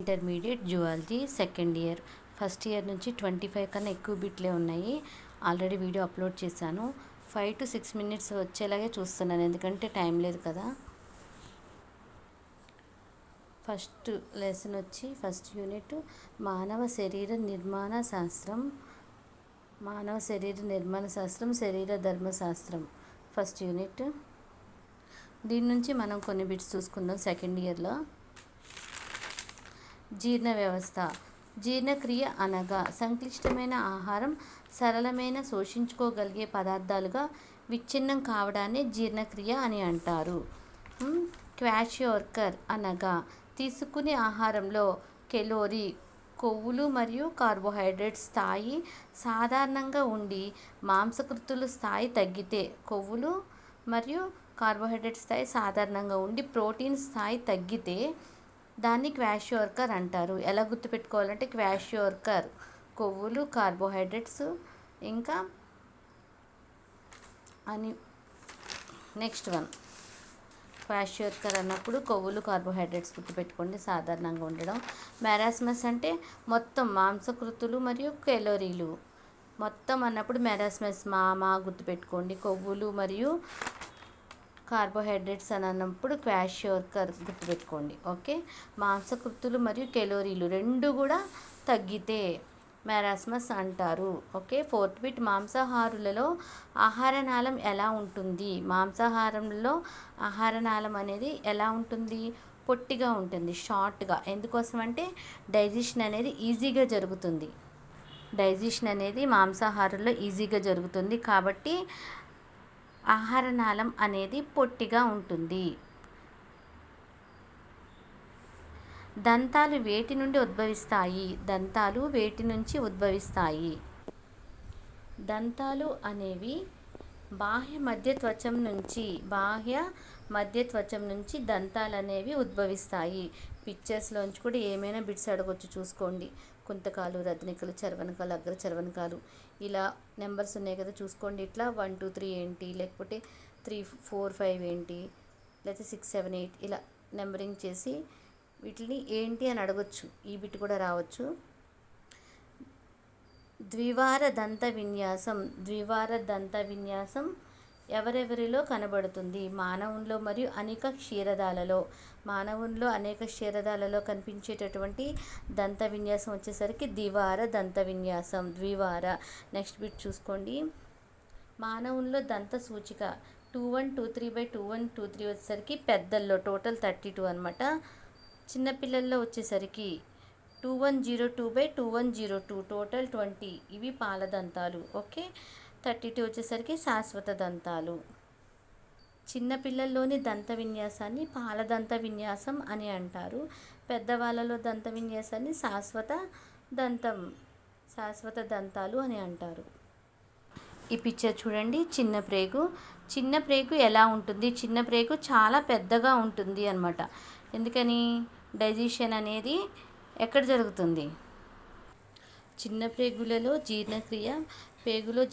Intermediate zoology second year. First year నుంచి 25 కన్నా ఎక్కువ బిట్లే ఉన్నాయి. ఆల్రెడీ వీడియో అప్లోడ్ చేశాను. 5 to 6 minutes వచ్చేలాగే చూస్తున్నాను, ఎందుకంటే టైం లేదు కదా. ఫస్ట్ లెసన్ వచ్చి ఫస్ట్ యూనిట్ మానవ శరీర నిర్మాణ శాస్త్రం, శరీర ధర్మశాస్త్రం ఫస్ట్ యూనిట్. దీని నుంచి మనం కొన్ని బిట్స్ చూసుకుందాం సెకండ్ ఇయర్లో. జీర్ణ వ్యవస్థ. జీర్ణక్రియ అనగా సంక్లిష్టమైన ఆహారం సరళమైన శోషించుకోగలిగే పదార్థాలుగా విచ్ఛిన్నం కావడాన్ని జీర్ణక్రియ అని అంటారు. క్వాషియోర్కర్ అనగా తీసుకునే ఆహారంలో కెలోరీ, కొవ్వులు మరియు కార్బోహైడ్రేట్ స్థాయి సాధారణంగా ఉండి మాంసకృతుల స్థాయి తగ్గితే, కొవ్వులు మరియు కార్బోహైడ్రేట్ స్థాయి సాధారణంగా ఉండి ప్రోటీన్ స్థాయి తగ్గితే దాన్ని క్వాషియోర్కర్ అంటారు. ఎలా గుర్తుపెట్టుకోవాలంటే క్వాషియోర్కర్ కొవ్వులు, కార్బోహైడ్రేట్స్ ఇంకా అని. నెక్స్ట్ వన్ క్వాషియోర్కర్ అన్నప్పుడు కొవ్వులు, కార్బోహైడ్రేట్స్ గుర్తుపెట్టుకోండి, సాధారణంగా ఉండడం. మెరాస్మస్ అంటే మొత్తం మాంసకృతులు మరియు కెలోరీలు. మొత్తం అన్నప్పుడు మెరాస్మస్ మా గుర్తుపెట్టుకోండి. కొవ్వులు మరియు కార్బోహైడ్రేట్స్ అని అన్నప్పుడు క్వాషియోర్కర్ గుర్తుపెట్టుకోండి. ఓకే, మాంసకృతులు మరియు కెలోరీలు రెండు కూడా తగ్గితే మెరాస్మస్ అంటారు. ఓకే, ఫోర్త్ బిట్ మాంసాహారులలో ఆహారనాళం ఎలా ఉంటుంది? మాంసాహారంలో ఆహారనాళం అనేది ఎలా ఉంటుంది? పొట్టిగా ఉంటుంది, షార్ట్గా. ఎందుకోసం అంటే డైజెషన్ అనేది ఈజీగా జరుగుతుంది. డైజెషన్ అనేది మాంసాహారుల్లో ఈజీగా జరుగుతుంది కాబట్టి ఆహారనాళం అనేది పొట్టిగా ఉంటుంది. దంతాలు వేటి నుండి ఉద్భవిస్తాయి? దంతాలు వేటి నుంచి ఉద్భవిస్తాయి? దంతాలు అనేవి బాహ్య మధ్య త్వచం నుంచి దంతాలు అనేవి ఉద్భవిస్తాయి. పిక్చర్స్లోంచి కూడా ఏమైనా బిట్స్ అడగొచ్చు, చూసుకోండి. కుంతకాలు, రత్నికలు, చర్వనకాలు, అగ్ర చర్వనకాలు, ఇలా నెంబర్స్ ఉన్నాయి కదా, చూసుకోండి. ఇట్లా 1 2 3 ఏంటి, లేకపోతే 3 4 5 ఏంటి, లేకపోతే 6 7 8 ఇలా నెంబరింగ్ చేసి వీటిని ఏంటి అని అడగొచ్చు. ఈ బిట్ కూడా రావచ్చు. ద్వివార దంత విన్యాసం ఎవరెవరిలో కనబడుతుంది? మానవుల్లో మరియు అనేక క్షీరదాలలో కనిపించేటటువంటి దంత విన్యాసం వచ్చేసరికి ద్వివార దంత విన్యాసం. నెక్స్ట్ బిట్ చూసుకోండి. మానవుల్లో దంత సూచిక 2123/2123 వచ్చేసరికి పెద్దల్లో టోటల్ 32 అనమాట. చిన్నపిల్లల్లో వచ్చేసరికి 2102/2102 టోటల్ 20. ఇవి పాలదంతాలు. ఓకే, 32 వచ్చేసరికి శాశ్వత దంతాలు. చిన్నపిల్లల్లోని దంత విన్యాసాన్ని పాలదంత విన్యాసం అని అంటారు. పెద్దవాళ్ళలో దంత విన్యాసాన్ని శాశ్వత దంతాలు అని అంటారు. ఈ పిక్చర్ చూడండి. చిన్న ప్రేగు ఎలా ఉంటుంది? చిన్న ప్రేగు చాలా పెద్దగా ఉంటుంది అన్నమాట. ఎందుకని? డైజెషన్ అనేది ఎక్కడ జరుగుతుంది? చిన్న ప్రేగులో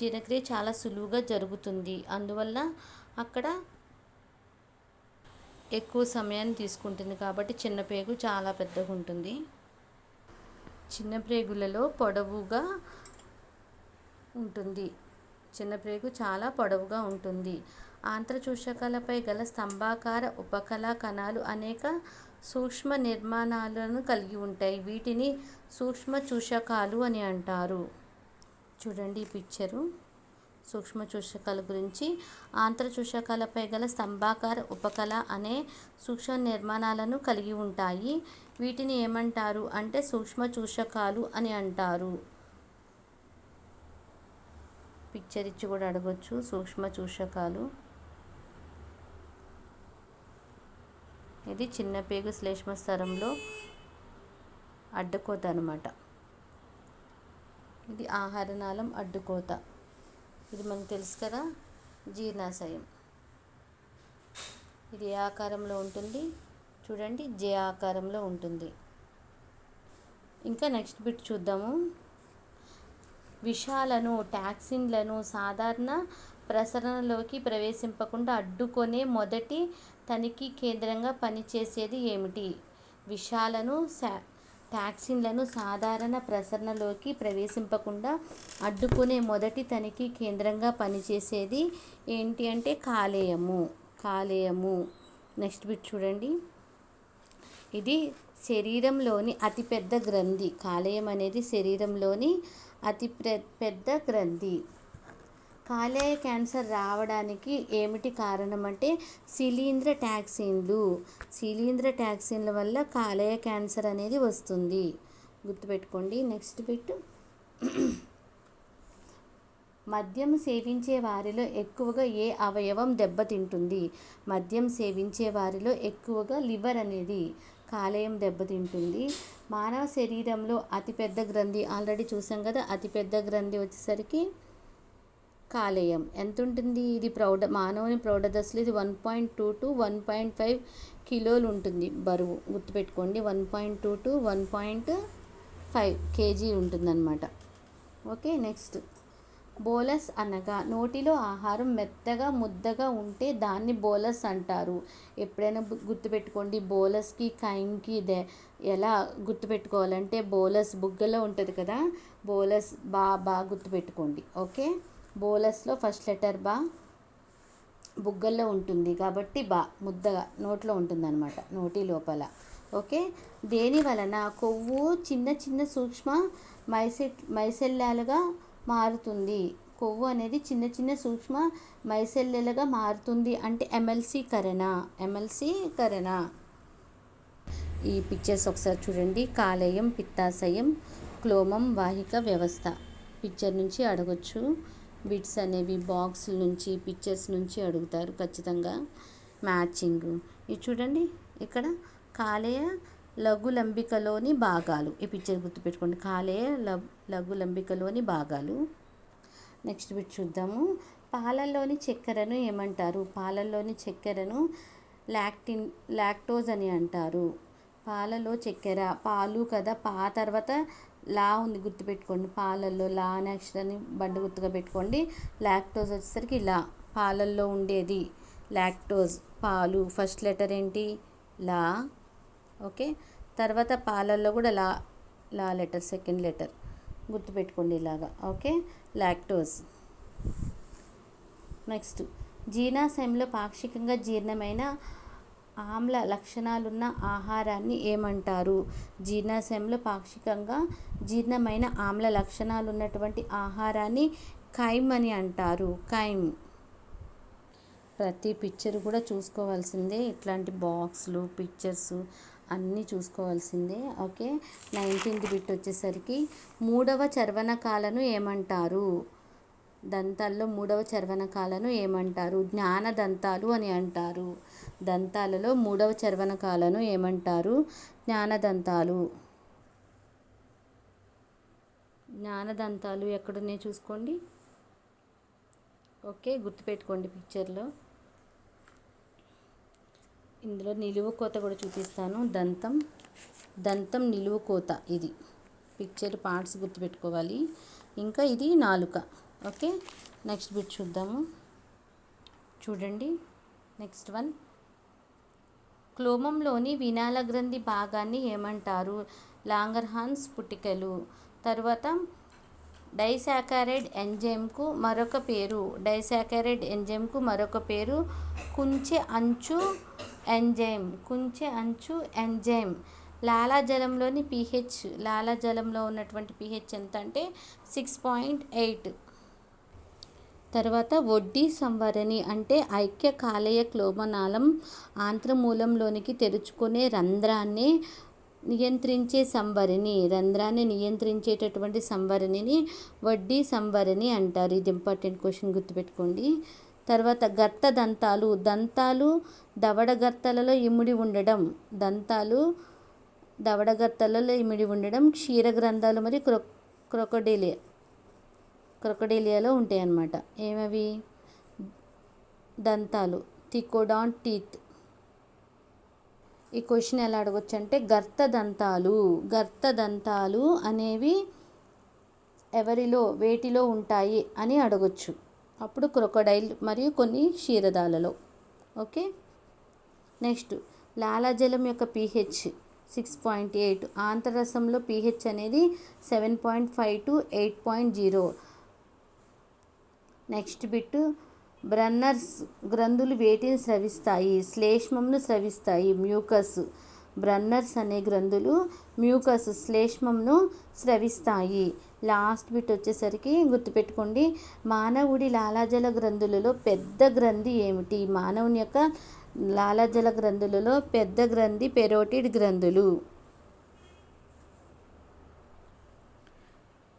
జీర్ణక్రియ చాలా సులువుగా జరుగుతుంది. అందువల్ల అక్కడ ఎక్కువ సమయాన్ని తీసుకుంటుంది కాబట్టి చిన్న ప్రేగు చాలా పెద్దగా ఉంటుంది. చిన్న ప్రేగులలో పొడవుగా ఉంటుంది. చిన్న ప్రేగు చాలా పొడవుగా ఉంటుంది. ఆంత్రచూషకాలపై గల స్తంభాకార ఉపకళా కణాలు అనేక సూక్ష్మ నిర్మాణాలను కలిగి ఉంటాయి. వీటిని సూక్ష్మ చూషకాలు అని అంటారు. చూడండి ఈ పిక్చరు. సూక్ష్మ చూషకాల గురించి. ఆంత్రచూషకాలపై గల స్తంభాకార ఉపకళ అనే సూక్ష్మ నిర్మాణాలను కలిగి ఉంటాయి. వీటిని ఏమంటారు అంటే సూక్ష్మ చూషకాలు అని అంటారు. పిక్చర్ ఇచ్చి కూడా అడగొచ్చు. సూక్ష్మ చూషకాలు. ఇది చిన్న పేగు శ్లేష్మ స్తరంలో అడ్డుకోత అనమాట. ఇది ఆహారనాళం అడ్డుకోత. ఇది మనకు తెలుసు కదా, జీర్ణాశయం. ఇది ఏ ఆకారంలో ఉంటుంది? చూడండి, జే ఆకారంలో ఉంటుంది. ఇంకా నెక్స్ట్ బిట్ చూద్దాము. విషాలను, టాక్సిన్లను సాధారణ ప్రసరణలోకి ప్రవేశింపకుండా అడ్డుకొనే మొదటి తనిఖీ కేంద్రంగా పనిచేసేది ఏమిటి? విషాలను, టాక్సిన్లను సాధారణ ప్రసరణలోకి ప్రవేశింపకుండా అడ్డుకునే మొదటి తనిఖీ కేంద్రంగా పనిచేసేది ఏంటి అంటే కాలేయము. నెక్స్ట్ బిట్ చూడండి. ఇది శరీరంలోని అతిపెద్ద గ్రంథి. కాలేయం అనేది శరీరంలోని పెద్ద గ్రంథి. కాలేయ క్యాన్సర్ రావడానికి ఏమిటి కారణం అంటే శిలీంధ్ర టాక్సిన్ల వల్ల కాలేయ క్యాన్సర్ అనేది వస్తుంది, గుర్తుపెట్టుకోండి. Next bit. మద్యం సేవించే వారిలో ఎక్కువగా ఏ అవయవం దెబ్బతింటుంది? మద్యం సేవించే వారిలో ఎక్కువగా లివర్ అనేది, కాలేయం దెబ్బతింటుంది. మానవ శరీరంలో అతిపెద్ద గ్రంథి ఆల్రెడీ చూసాం కదా, అతిపెద్ద గ్రంథి వచ్చేసరికి కాలేయం. ఎంత ఉంటుంది? ఇది మానవుని ప్రౌఢదశలో ఇది 1.2 to 1.5 కిలోలు ఉంటుంది బరువు, గుర్తుపెట్టుకోండి. 1.2 to 1.5 kg ఉంటుందన్నమాట. ఓకే. నెక్స్ట్. బోలస్ అనగా నోటిలో ఆహారం మెత్తగా ముద్దగా ఉంటే దాన్ని బోలస్ అంటారు. ఎప్పుడైనా గుర్తుపెట్టుకోండి. బోలస్కి కైమ్కి ఎలా గుర్తుపెట్టుకోవాలంటే బోలస్ బుగ్గలో ఉంటుంది కదా, బోలస్ బా గుర్తుపెట్టుకోండి. ఓకే. బోలస్లో ఫస్ట్ లెటర్ బా, బుగ్గల్లో ఉంటుంది కాబట్టి ముద్దగా నోట్లో ఉంటుందన్నమాట, నోటి లోపల. ఓకే. దేని వలన కొవ్వు చిన్న చిన్న సూక్ష్మ మైసెల్లాలుగా మారుతుంది? కొవ్వు అనేది చిన్న చిన్న సూక్ష్మ మైసెల్లులుగా మారుతుంది అంటే ఎమల్సీకరణ. ఈ పిక్చర్స్ ఒకసారి చూడండి. కాలేయం, పిత్తాశయం, క్లోమం, వాహిక వ్యవస్థ. పిక్చర్ నుంచి అడగొచ్చు. బిట్స్ అనేవి బాక్స్ నుంచి, పిక్చర్స్ నుంచి అడుగుతారు ఖచ్చితంగా. మ్యాచింగ్. ఇది చూడండి, ఇక్కడ కాలేయ లఘులంబికలోని భాగాలు. ఈ పిక్చర్ గుర్తుపెట్టుకోండి, కాలేయ లఘులంబికలోని భాగాలు. నెక్స్ట్ బిట్ చూద్దాము. పాలల్లోని చక్కెరను ఏమంటారు? పాలల్లోని చక్కెరను లాక్టోజ్ అని అంటారు. పాలలో చక్కెర, పాలు కదా, తర్వాత లా ఉంది, గుర్తుపెట్టుకోండి. పాలల్లో లా అనే అక్షరాన్ని బండి గుర్తుగా పెట్టుకోండి. లాక్టోజ్ వచ్చేసరికి లా, పాలల్లో ఉండేది లాక్టోజ్, పాలు. ఫస్ట్ లెటర్ ఏంటి? లా. ఓకే. తర్వాత పాలల్లో కూడా లా లెటర్, సెకండ్ లెటర్ గుర్తుపెట్టుకోండి ఇలాగా. ఓకే. లాక్టోజ్. నెక్స్ట్. జీర్ణాశయంలో పాక్షికంగా జీర్ణమైన ఆమ్ల లక్షణాలున్న ఆహారాన్ని ఏమంటారు? జీర్ణాశయంలో పాక్షికంగా జీర్ణమైన ఆమ్ల లక్షణాలు ఉన్నటువంటి ఆహారాన్ని కైమ్ అని అంటారు. కైమ్. ప్రతి పిక్చర్ కూడా చూసుకోవాల్సిందే. ఇట్లాంటి బాక్స్లు, పిక్చర్స్ అన్నీ చూసుకోవాల్సిందే. ఓకే. 19th బిట్ వచ్చేసరికి మూడవ చర్వణకాలను ఏమంటారు? దంతాల్లో మూడవ చర్వణకాలను ఏమంటారు? జ్ఞానదంతాలు అని అంటారు. దంతాలలో మూడవ చర్వణకాలను ఏమంటారు? జ్ఞానదంతాలు. జ్ఞానదంతాలు ఎక్కడున్నాయో చూసుకోండి. ఓకే. గుర్తుపెట్టుకోండి పిక్చర్లో. ఇందులో నిలువు కోత కూడా చూపిస్తాను. దంతం నిలువు కోత. ఇది పిక్చర్ పార్ట్స్ గుర్తుపెట్టుకోవాలి. ఇంకా ఇది నాలుక. ఓకే. నెక్స్ట్ బిట్ చూద్దాము. చూడండి. Next one. క్లోమంలోని వినాల గ్రంథి భాగాన్ని ఏమంటారు? లాంగర్హాన్స్ పుటికలు. తర్వాత డైసాకరైడ్ ఎంజైమ్కు మరొక పేరు కుంచె అంచు ఎంజైమ్. లాలాజలంలోని pH, లాలాజలంలో ఉన్నటువంటి pH ఎంత అంటే 6.8. తర్వాత వడ్డీ సంవరణి అంటే ఐక్య కాలేయ క్లోమనాళం ఆంత్రమూలంలోనికి తెరుచుకునే రంధ్రాన్ని నియంత్రించేటటువంటి సంవరణిని వడ్డీ సంవరణి అంటారు. ఇది ఇంపార్టెంట్ క్వశ్చన్, గుర్తుపెట్టుకోండి. తర్వాత గర్త దంతాలు. దంతాలు దవడగర్తలలో ఇమిడి ఉండడం క్షీరగ్రంథాలు మరియు క్రొకడేలియాలో ఉంటాయి అన్నమాట. ఏమవి? దంతాలు, థికోడాంట్ టీత్. ఈ క్వశ్చన్ ఎలా అడగొచ్చు అంటే గర్త దంతాలు అనేవి వేటిలో ఉంటాయి అని అడగొచ్చు. అప్పుడు క్రొకడైల్ మరియు కొన్ని క్షీరదాలలో. ఓకే. నెక్స్ట్. లాలాజలం యొక్క pH 6.8. ఆంత్రరసంలో pH అనేది 7.5 to 8.0. నెక్స్ట్ బిట్, బ్రన్నర్స్ గ్రంథులు వేటిని స్రవిస్తాయి? శ్లేష్మంను స్రవిస్తాయి. మ్యూకస్. బ్రన్నర్స్ అనే గ్రంథులు మ్యూకస్ శ్లేష్మంను స్రవిస్తాయి. లాస్ట్ బిట్ వచ్చేసరికి గుర్తుపెట్టుకోండి, మానవుడి లాలాజల గ్రంథులలో పెద్ద గ్రంథి ఏమిటి? మానవుని యొక్క లాలాజల గ్రంథులలో పెద్ద గ్రంథి పెరోటిడ్ గ్రంథులు.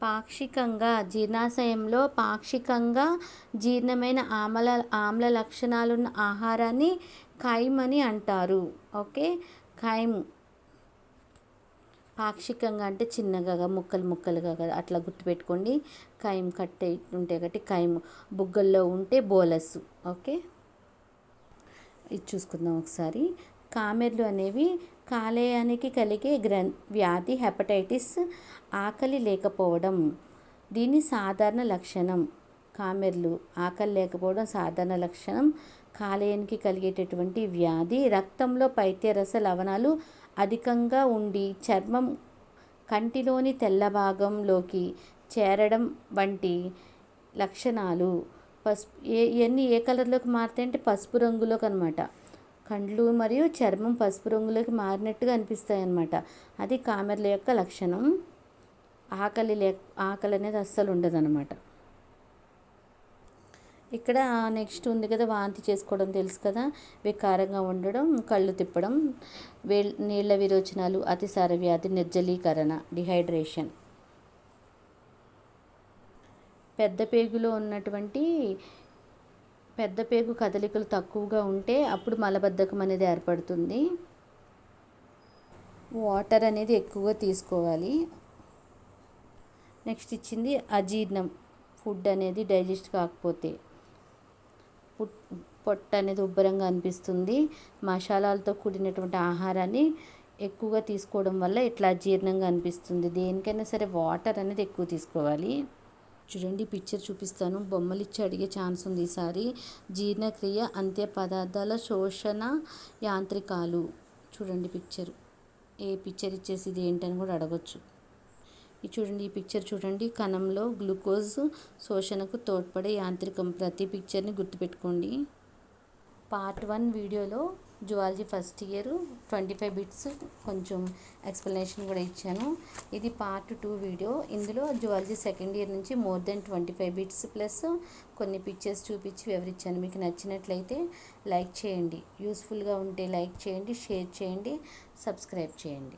పాక్షికంగా జీర్ణాశయంలో పాక్షికంగా జీర్ణమైన ఆమ్ల లక్షణాలున్న ఆహారాన్ని ఖైమ్ అని అంటారు. ఓకే, ఖైమ్. పాక్షికంగా అంటే చిన్నగా ముక్కలు ముక్కలుగా కదా, అట్లా గుర్తుపెట్టుకోండి. ఖైమ్ కట్టే ఉంటే కాబట్టి ఖైమ్. బుగ్గల్లో ఉంటే బోలస్. ఓకే, ఇది చూసుకుందాం ఒకసారి. కామెర్లు అనేవి కాలేయానికి కలిగే వ్యాధి హెపటైటిస్, ఆకలి లేకపోవడం. దీని సాధారణ లక్షణం. కామెర్లు ఆకలి లేకపోవడం సాధారణ లక్షణం. కాలేయానికి కలిగేటటువంటి వ్యాధి. రక్తంలో పైత్యరస లవణాలు అధికంగా ఉండి చర్మం కంటిలోని తెల్ల భాగంలోకి చేరడం వంటి లక్షణాలు. ఇవన్నీ ఏ కలర్లోకి మారుతాయంటే పసుపు రంగులోకి అనమాట. కండ్లు మరియు చర్మం పసుపు రంగులోకి మారినట్టుగా అనిపిస్తాయి అన్నమాట. అది కామెర్ల యొక్క లక్షణం. ఆకలి అనేది అస్సలు ఉండదన్నమాట. ఇక్కడ నెక్స్ట్ ఉంది కదా, వాంతి చేసుకోవడం తెలుసు కదా, వికారంగా ఉండడం, కళ్ళు తిప్పడం, నీళ్ల విరోచనాలు, అతిసార వ్యాధి, నిర్జలీకరణ, డిహైడ్రేషన్. పెద్ద పేగు కదలికలు తక్కువగా ఉంటే అప్పుడు మలబద్ధకం అనేది ఏర్పడుతుంది. వాటర్ అనేది ఎక్కువగా తీసుకోవాలి. నెక్స్ట్ ఇచ్చింది అజీర్ణం. ఫుడ్ అనేది డైజెస్ట్ కాకపోతే పొట్ట అనేది ఉబ్బరంగా అనిపిస్తుంది. మసాలాలతో కూడినటువంటి ఆహారాన్ని ఎక్కువగా తీసుకోవడం వల్ల ఇట్లా అజీర్ణంగా అనిపిస్తుంది. దేనికైనా సరే వాటర్ అనేది ఎక్కువ తీసుకోవాలి. చూడండి, పిక్చర్ చూపిస్తాను. బొమ్మలు ఇచ్చి అడిగే ఛాన్స్ ఉంది ఈసారి. జీర్ణక్రియ, అంత్య పదార్థాల శోషణ యాంత్రికాలు. చూడండి పిక్చర్. ఏ పిక్చర్ ఇచ్చేసి ఇది ఏంటని కూడా అడగొచ్చు. ఇది చూడండి, ఈ పిక్చర్ చూడండి. కణంలో గ్లూకోజ్ శోషణకు తోడ్పడే యాంత్రికం. ప్రతి పిక్చర్ని గుర్తుపెట్టుకోండి. పార్ట్ 1 వీడియోలో జువాలజీ ఫస్ట్ ఇయర్ 25 బిట్స్ కొంచెం ఎక్స్ప్లెనేషన్ కూడా ఇచ్చాను. ఇది పార్ట్ 2 వీడియో. ఇందులో జువాలజీ సెకండ్ ఇయర్ నుంచి మోర్ దెన్ 25 బిట్స్ ప్లస్ కొన్ని పిక్చర్స్ చూపించి వివరించాను. మీకు నచ్చినట్లయితే లైక్ చేయండి. యూస్ఫుల్గా ఉంటే లైక్ చేయండి, షేర్ చేయండి, సబ్స్క్రైబ్ చేయండి.